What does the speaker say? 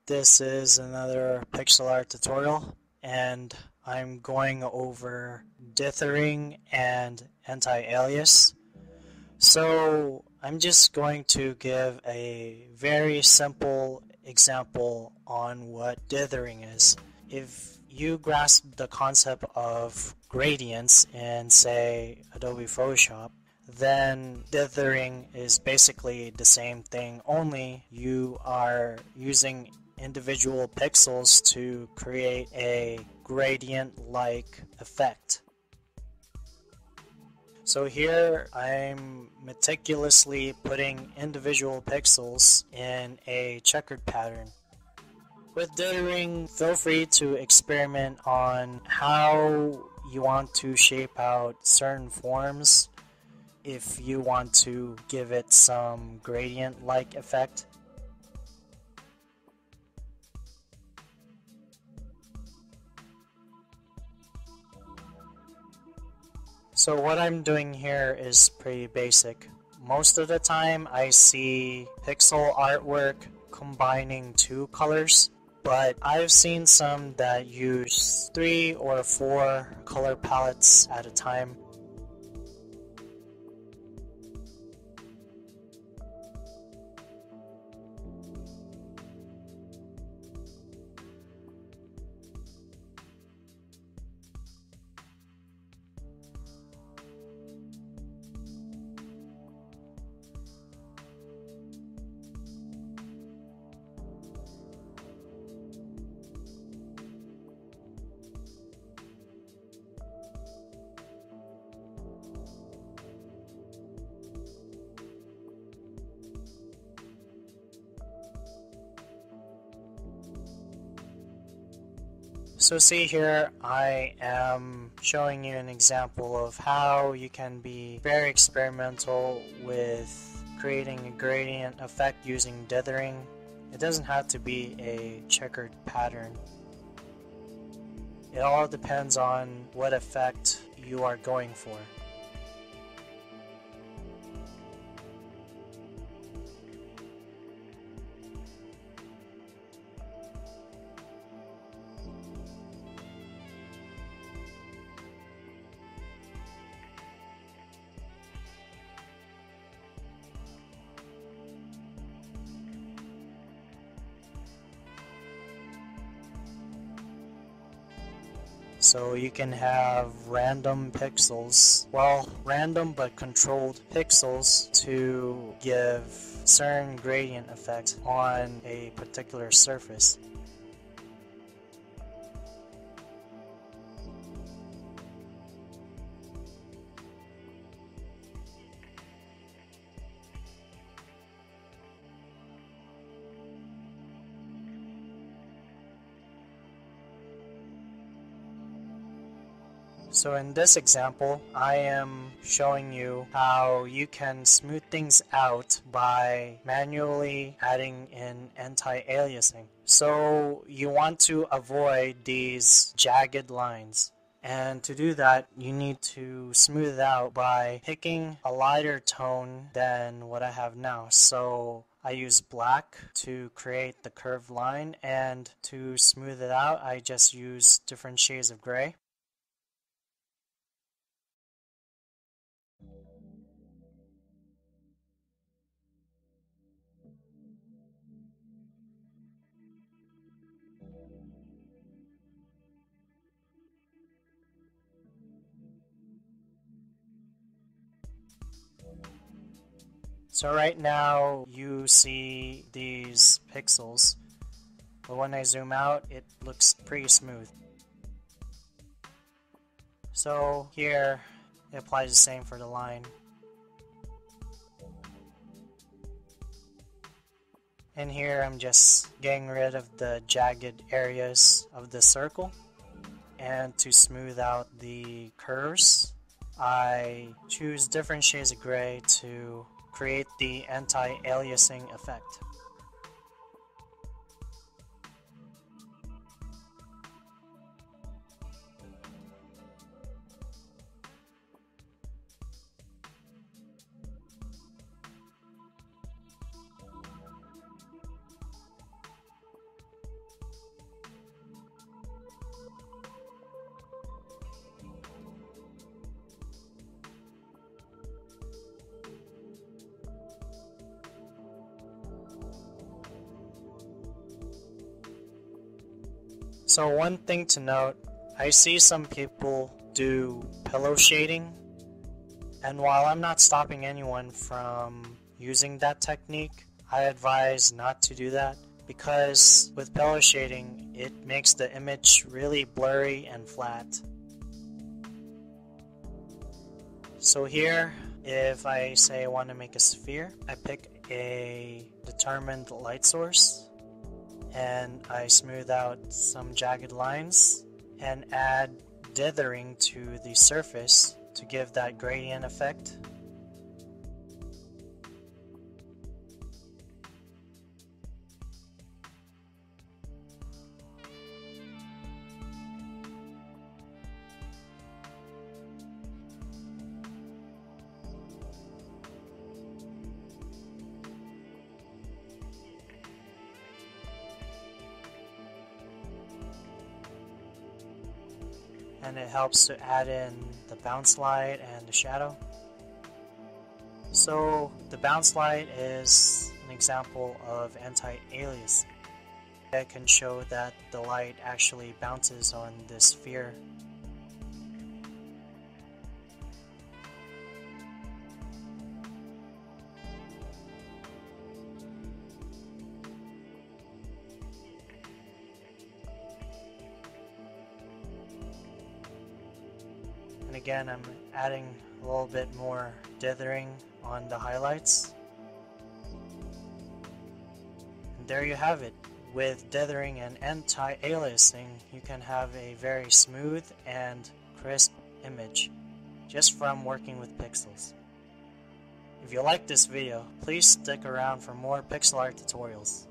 This is another pixel art tutorial, and I'm going over dithering and anti-alias. So I'm just going to give a very simple example on what dithering is. If you grasp the concept of gradients in, say, Adobe Photoshop, then dithering is basically the same thing, only you are using individual pixels to create a gradient-like effect. So here I'm meticulously putting individual pixels in a checkered pattern. With dithering, feel free to experiment on how you want to shape out certain forms if you want to give it some gradient-like effect. So what I'm doing here is pretty basic. Most of the time I see pixel artwork combining two colors, but I've seen some that use 3 or 4 color palettes at a time. So see here, I am showing you an example of how you can be very experimental with creating a gradient effect using dithering. It doesn't have to be a checkered pattern. It all depends on what effect you are going for. So you can have random pixels, well, random but controlled pixels to give certain gradient effect on a particular surface. So in this example, I am showing you how you can smooth things out by manually adding in anti-aliasing. So you want to avoid these jagged lines. And to do that, you need to smooth it out by picking a lighter tone than what I have now. So I use black to create the curved line, and to smooth it out, I just use different shades of gray. So right now you see these pixels, but when I zoom out it looks pretty smooth. So here it applies the same for the line. And here I'm just getting rid of the jagged areas of the circle. And to smooth out the curves, I choose different shades of gray to create the anti-aliasing effect. So one thing to note, I see some people do pillow shading, and while I'm not stopping anyone from using that technique, I advise not to do that because with pillow shading, it makes the image really blurry and flat. So here, if I say I want to make a sphere, I pick a determined light source and I smooth out some jagged lines and add dithering to the surface to give that gradient effect. And it helps to add in the bounce light and the shadow. So the bounce light is an example of anti-aliasing. It can show that the light actually bounces on this sphere. And again, I'm adding a little bit more dithering on the highlights. And there you have it. With dithering and anti-aliasing, you can have a very smooth and crisp image just from working with pixels. If you like this video, please stick around for more pixel art tutorials.